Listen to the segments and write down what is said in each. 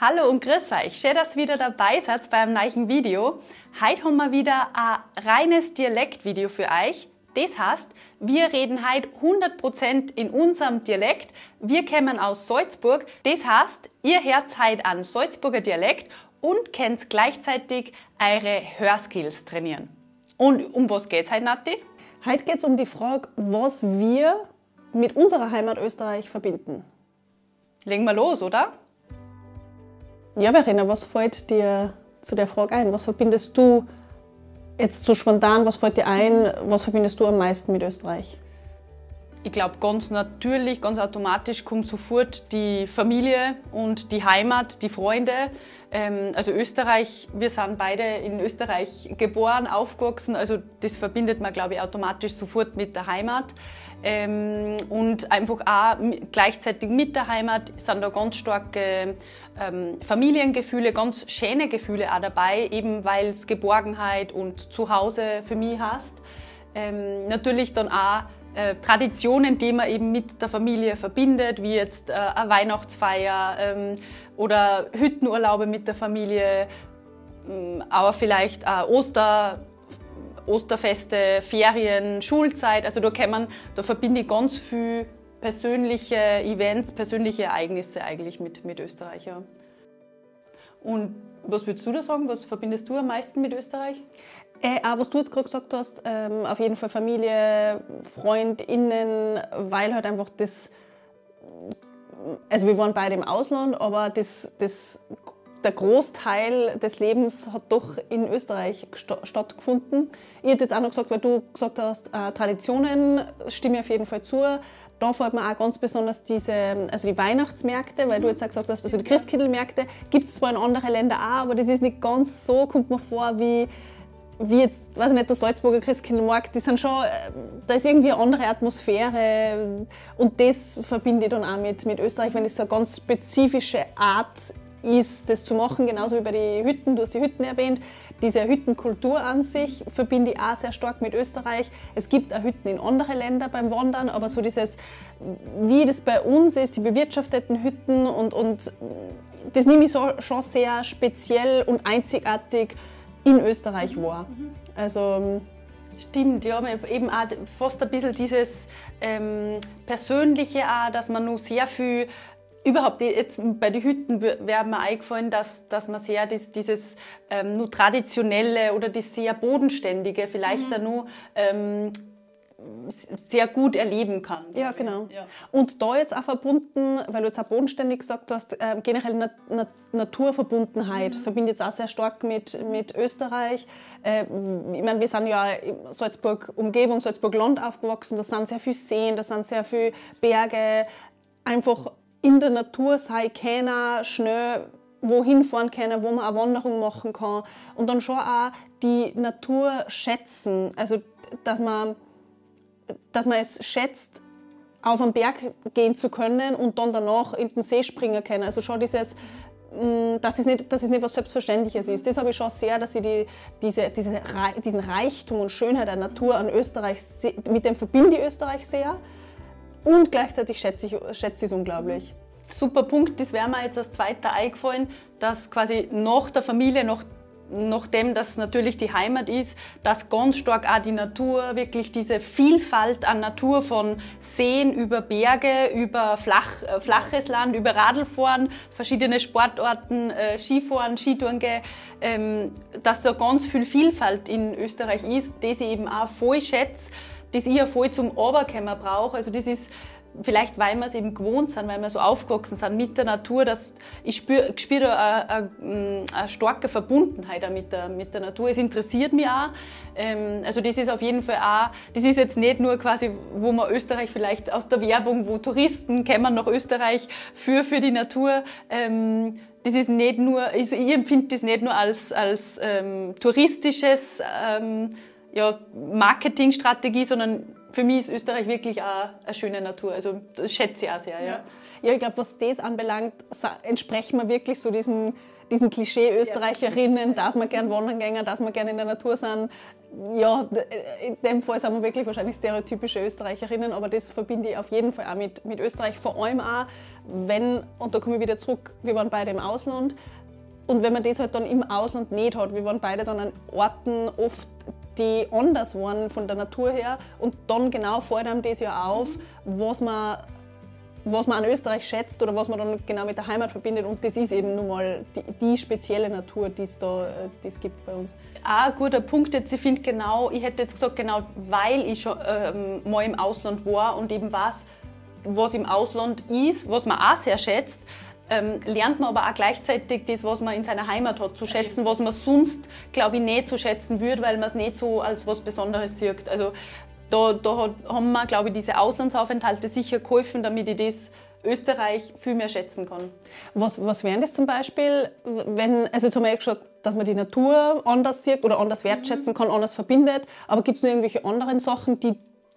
Hallo und grüß euch, schön, dass ihr wieder dabei seid beim neuen Video. Heute haben wir wieder ein reines Dialektvideo für euch. Das heißt, wir reden heute 100% in unserem Dialekt. Wir kommen aus Salzburg. Das heißt, ihr hört heute einen Salzburger Dialekt und könnt gleichzeitig eure Hörskills trainieren. Und um was geht's heute, Nati? Heute geht es um die Frage, was wir mit unserer Heimat Österreich verbinden. Legen wir los, oder? Ja, Verena, was fällt dir zu der Frage ein? Was verbindest du jetzt so spontan, was fällt dir ein, was verbindest du am meisten mit Österreich? Ich glaube, ganz natürlich, ganz automatisch kommt sofort die Familie und die Heimat, die Freunde. Also Österreich, wir sind beide in Österreich geboren, aufgewachsen, also das verbindet man, glaube ich, automatisch sofort mit der Heimat. Und einfach auch gleichzeitig mit der Heimat sind da ganz starke Familiengefühle, ganz schöne Gefühle auch dabei, eben weil es Geborgenheit und Zuhause für mich heißt. Natürlich dann auch Traditionen, die man eben mit der Familie verbindet, wie jetzt eine Weihnachtsfeier oder Hüttenurlaube mit der Familie, aber vielleicht auch Osterfeste, Ferien, Schulzeit. Also da verbinde ich ganz viel persönliche Events, persönliche Ereignisse eigentlich mit Österreich. Ja. Und was würdest du da sagen? Was verbindest du am meisten mit Österreich? Auch was du jetzt gerade gesagt hast, auf jeden Fall Familie, FreundInnen, weil halt einfach das, also wir waren beide im Ausland, aber der Großteil des Lebens hat doch in Österreich stattgefunden. Ich hätte jetzt auch noch gesagt, weil du gesagt hast, Traditionen, stimme ich auf jeden Fall zu. Da fällt mir auch ganz besonders die Weihnachtsmärkte, weil du jetzt auch gesagt hast, also die Christkindlmärkte gibt es zwar in anderen Ländern auch, aber das ist nicht ganz so, kommt mir vor, wie jetzt, weiß ich nicht, der Salzburger Christkindlmarkt, die sind schon, da ist irgendwie eine andere Atmosphäre und das verbinde ich dann auch mit Österreich, wenn es so eine ganz spezifische Art ist, das zu machen, genauso wie bei den Hütten, du hast die Hütten erwähnt, diese Hüttenkultur an sich verbinde ich auch sehr stark mit Österreich. Es gibt auch Hütten in anderen Ländern beim Wandern, aber so dieses, wie das bei uns ist, die bewirtschafteten Hütten und das nehme ich schon sehr speziell und einzigartig in Österreich wahr. Also, stimmt, ja, eben auch fast ein bisschen dieses Persönliche auch, dass man nur sehr viel, überhaupt jetzt bei den Hütten wäre mir eingefallen, dass man sehr dieses nur Traditionelle oder das sehr Bodenständige vielleicht auch nur sehr gut erleben kann. Ja, genau. Ja. Und da jetzt auch verbunden, weil du jetzt auch bodenständig gesagt hast, generell Naturverbundenheit verbinde ich jetzt auch sehr stark mit Österreich. Ich meine, wir sind ja in Salzburg-Umgebung, Salzburg-Land aufgewachsen, da sind sehr viele Seen, da sind sehr viele Berge, einfach in der Natur sein können, schnell wohin fahren können, wo man eine Wanderung machen kann und dann schon auch die Natur schätzen, also dass man es schätzt, auf einen Berg gehen zu können und dann danach in den See springen können. Also schon dieses, dass es nicht was Selbstverständliches ist. Das habe ich schon sehr, dass ich diesen Reichtum und Schönheit der Natur an Österreich, mit dem verbinde ich Österreich sehr. Und gleichzeitig schätze ich es unglaublich. Super Punkt, das wäre mir jetzt als zweiter eingefallen, dass quasi nach der Familie, nachdem das natürlich die Heimat ist, dass ganz stark auch die Natur, wirklich diese Vielfalt an Natur von Seen über Berge, über flaches Land, über Radlfahren, verschiedene Sportarten, Skifahren, Skitouren gehen, dass da ganz viel Vielfalt in Österreich ist, die ich eben auch voll schätze, das ich ja voll zum Runterkommen brauche. Also das ist vielleicht, weil wir es eben gewohnt sind, weil wir so aufgewachsen sind mit der Natur, dass ich spüre da eine starke Verbundenheit auch mit der Natur. Es interessiert mich auch. Also das ist auf jeden Fall auch, das ist jetzt nicht nur quasi, wo man Österreich vielleicht aus der Werbung, wo Touristen kommen nach Österreich für die Natur. Das ist nicht nur, also ich empfinde das nicht nur als touristisches ja, Marketingstrategie, sondern für mich ist Österreich wirklich auch eine schöne Natur. Also das schätze ich auch sehr. Ja, ja, ich glaube, was das anbelangt, entsprechen wir wirklich so diesen Klischee-Österreicherinnen, dass wir gern wandern gehen, dass wir gern in der Natur sind. Ja, in dem Fall sind wir wirklich wahrscheinlich stereotypische Österreicherinnen, aber das verbinde ich auf jeden Fall auch mit Österreich. Vor allem auch, wenn, und da komme ich wieder zurück, wir waren beide im Ausland. Und wenn man das halt dann im Ausland nicht hat, wir waren beide dann an Orten oft, die anders waren von der Natur her. Und dann genau fällt einem das ja auf, was man an Österreich schätzt oder was man dann genau mit der Heimat verbindet. Und das ist eben nun mal die spezielle Natur, die es gibt bei uns. Ein guter Punkt jetzt, ich finde genau, ich hätte jetzt gesagt, genau weil ich schon mal im Ausland war und eben weiß, was im Ausland ist, was man auch sehr schätzt, lernt man aber auch gleichzeitig das, was man in seiner Heimat hat, zu schätzen, was man sonst, glaube ich, nicht zu schätzen würde, weil man es nicht so als was Besonderes sieht. Also da haben mir, glaube ich, diese Auslandsaufenthalte sicher geholfen, damit ich das Österreich viel mehr schätzen kann. Was wären das zum Beispiel, also jetzt haben wir ja gesagt, dass man die Natur anders sieht oder anders wertschätzen kann, anders verbindet, aber gibt es noch irgendwelche anderen Sachen,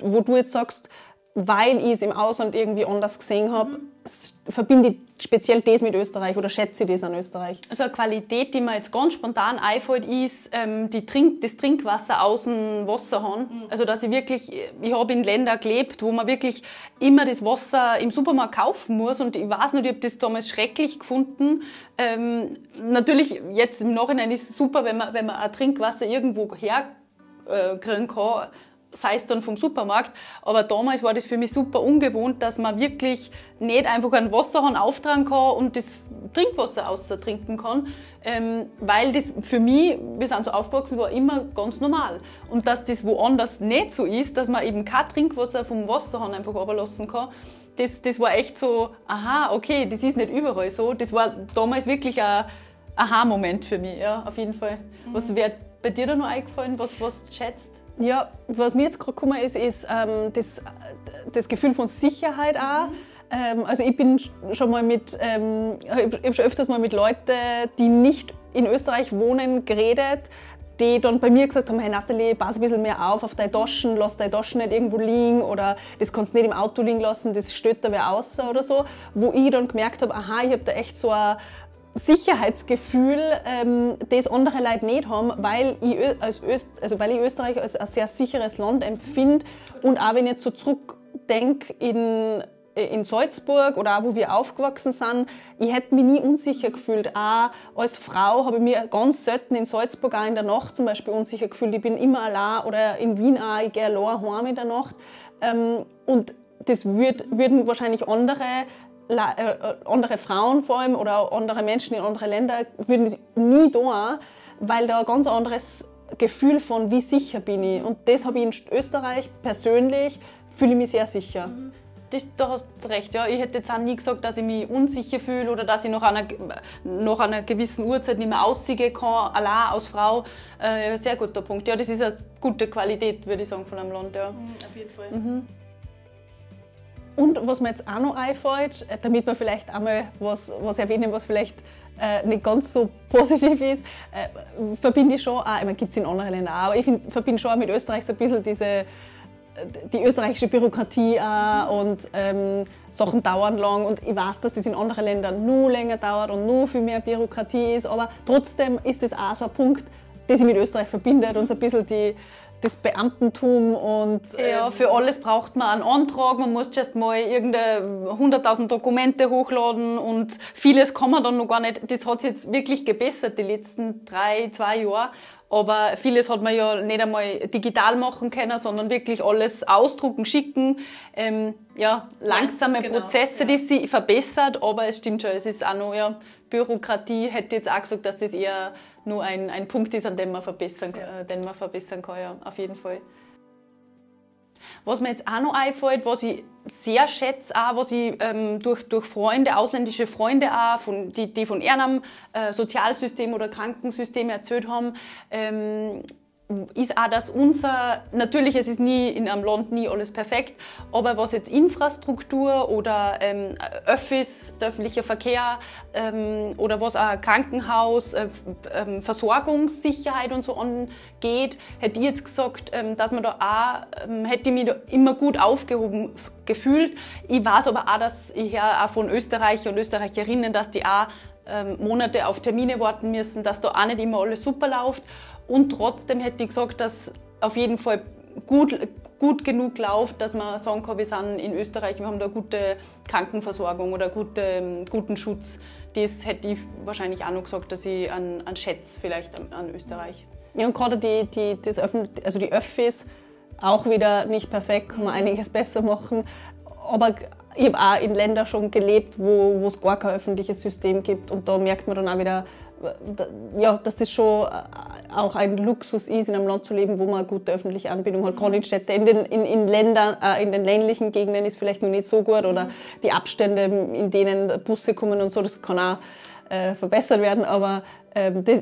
wo du jetzt sagst, weil ich es im Ausland irgendwie anders gesehen habe, verbinde ich speziell das mit Österreich oder schätze ich das an Österreich? Also eine Qualität, die mir jetzt ganz spontan einfällt, ist das Trinkwasser aus dem Wasserhahn. Also dass ich habe in Ländern gelebt, wo man wirklich immer das Wasser im Supermarkt kaufen muss und ich weiß nicht, ich habe das damals schrecklich gefunden. Natürlich, jetzt im Nachhinein ist es super, wenn man ein Trinkwasser irgendwo herkriegen kann, sei es dann vom Supermarkt, aber damals war das für mich super ungewohnt, dass man wirklich nicht einfach einen Wasserhahn auftragen kann und das Trinkwasser austrinken kann, weil das für mich, wir sind so aufgewachsen, war immer ganz normal. Und dass das woanders nicht so ist, dass man eben kein Trinkwasser vom Wasserhahn einfach runterlassen kann, das war echt so, aha, okay, das ist nicht überall so. Das war damals wirklich ein Aha-Moment für mich, ja, auf jeden Fall. Was wäre bei dir da noch eingefallen, was du schätzt? Ja, was mir jetzt gerade gekommen ist das Gefühl von Sicherheit auch. Also ich bin schon mal ich habe schon öfters mal mit Leuten, die nicht in Österreich wohnen, geredet, die dann bei mir gesagt haben, hey Nathalie, pass ein bisschen mehr auf deine Taschen, lass deine Taschen nicht irgendwo liegen oder das kannst du nicht im Auto liegen lassen, das stößt da wer raus oder so. Wo ich dann gemerkt habe, aha, ich habe da echt so ein Sicherheitsgefühl, das andere Leute nicht haben, weil ich Österreich als ein sehr sicheres Land empfinde. Und auch wenn ich jetzt so zurückdenke in Salzburg oder auch wo wir aufgewachsen sind, ich hätte mich nie unsicher gefühlt. Auch als Frau habe ich mich ganz selten in Salzburg auch in der Nacht zum Beispiel unsicher gefühlt. Ich bin immer allein oder in Wien auch, ich gehe allein heim in der Nacht. Und das würden wahrscheinlich andere Frauen vor allem oder auch andere Menschen in anderen Ländern würden das nie tun, weil da ein ganz anderes Gefühl von wie sicher bin ich. Und das habe ich in Österreich persönlich, fühle ich mich sehr sicher. Da hast du recht, ja. Ich hätte jetzt auch nie gesagt, dass ich mich unsicher fühle oder dass ich nach einer gewissen Uhrzeit nicht mehr aussehen kann, allein als Frau. Sehr guter Punkt. Ja, das ist eine gute Qualität, würde ich sagen, von einem Land. Ja. Auf jeden Fall. Und was mir jetzt auch noch einfällt, damit wir vielleicht einmal was erwähnen, was vielleicht nicht ganz so positiv ist, verbinde ich schon auch, ich meine, gibt es in anderen Ländern auch, aber ich verbinde schon auch mit Österreich so ein bisschen die österreichische Bürokratie auch und Sachen dauern lang und ich weiß, dass das in anderen Ländern nur länger dauert und nur viel mehr Bürokratie ist, aber trotzdem ist das auch so ein Punkt, der sich mit Österreich verbindet und so ein bisschen das Beamtentum und... Ja, für alles braucht man einen Antrag, man muss erst mal 100.000 Dokumente hochladen und vieles kann man dann noch gar nicht. Das hat sich jetzt wirklich gebessert die letzten 2 Jahre, aber vieles hat man ja nicht einmal digital machen können, sondern wirklich alles ausdrucken, schicken. Langsame Prozesse, die sich verbessert, aber es stimmt schon, es ist auch noch, Bürokratie, hätte jetzt auch gesagt, dass das eher nur ein Punkt ist, an dem man verbessern kann, ja, auf jeden Fall. Was mir jetzt auch noch einfällt, was ich sehr schätze, auch, was ich durch Freunde, ausländische Freunde auch, die von ihrem Sozialsystem oder Krankensystem erzählt haben, ist auch, dass natürlich, es ist nie in einem Land nie alles perfekt, aber was jetzt Infrastruktur oder Öffis, der öffentliche Verkehr oder was auch Krankenhaus, Versorgungssicherheit und so angeht, hätte ich jetzt gesagt, dass man da auch, hätte ich mich da immer gut aufgehoben gefühlt. Ich weiß aber auch, dass ich höre auch von Österreicher und Österreicherinnen, dass die auch Monate auf Termine warten müssen, dass da auch nicht immer alles super läuft. Und trotzdem hätte ich gesagt, dass auf jeden Fall gut genug läuft, dass man sagen kann, wir sind in Österreich, wir haben da eine gute Krankenversorgung oder guten Schutz. Das hätte ich wahrscheinlich auch noch gesagt, dass ich an schätze vielleicht an Österreich. Ja, und gerade die Öffis auch wieder nicht perfekt, kann man einiges besser machen. Aber ich habe auch in Ländern schon gelebt, wo es gar kein öffentliches System gibt. Und da merkt man dann auch wieder, ja, dass das schon auch ein Luxus ist, in einem Land zu leben, wo man eine gute öffentliche Anbindung hat. Gerade in Städten, in Ländern, in den ländlichen Gegenden ist vielleicht noch nicht so gut. Oder die Abstände, in denen Busse kommen und so, das kann auch verbessert werden. Aber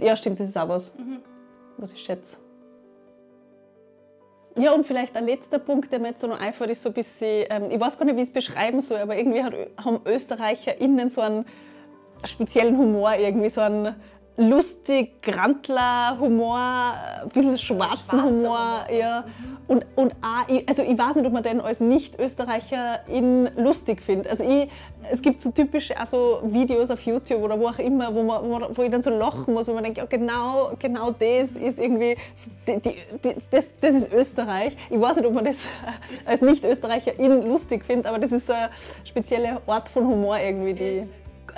ja, stimmt, das ist auch was ich schätze. Ja, und vielleicht ein letzter Punkt, der mir jetzt so noch einfällt, ist so ein bisschen, ich weiß gar nicht, wie ich es beschreiben soll, aber irgendwie haben ÖsterreicherInnen so einen speziellen Humor, irgendwie so einen lustig, Grantler-Humor, ein bisschen schwarzen Humor. Ja. Und auch, also ich weiß nicht, ob man den als Nicht-Österreicherin lustig findet. Also es gibt so typische also Videos auf YouTube oder wo auch immer, wo ich dann so lachen muss, wo man denkt, ja, genau das ist irgendwie, das ist Österreich. Ich weiß nicht, ob man das als Nicht-Österreicherin lustig findet, aber das ist so eine spezielle Art von Humor irgendwie,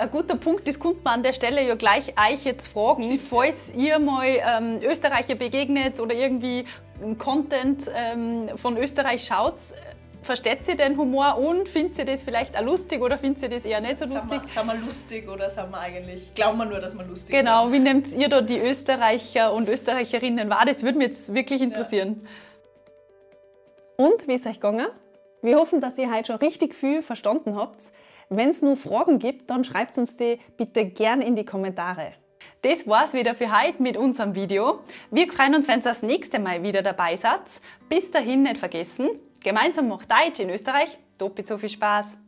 ein guter Punkt, das könnte man an der Stelle ja gleich euch jetzt fragen, falls ihr mal Österreicher begegnet oder irgendwie Content von Österreich schaut. Versteht ihr den Humor und findet ihr das vielleicht auch lustig oder findet ihr das eher nicht so lustig? Sind wir lustig oder sind wir eigentlich, glauben wir nur, dass wir lustig sind? Genau, wie nehmt ihr da die Österreicher und Österreicherinnen wahr? Das würde mich jetzt wirklich interessieren. Ja. Und, wie ist es euch gegangen? Wir hoffen, dass ihr heute schon richtig viel verstanden habt. Wenn es nur Fragen gibt, dann schreibt uns die bitte gern in die Kommentare. Das war's wieder für heute mit unserem Video. Wir freuen uns, wenn ihr das nächste Mal wieder dabei seid. Bis dahin nicht vergessen, gemeinsam macht Deutsch in Österreich doppelt so viel Spaß.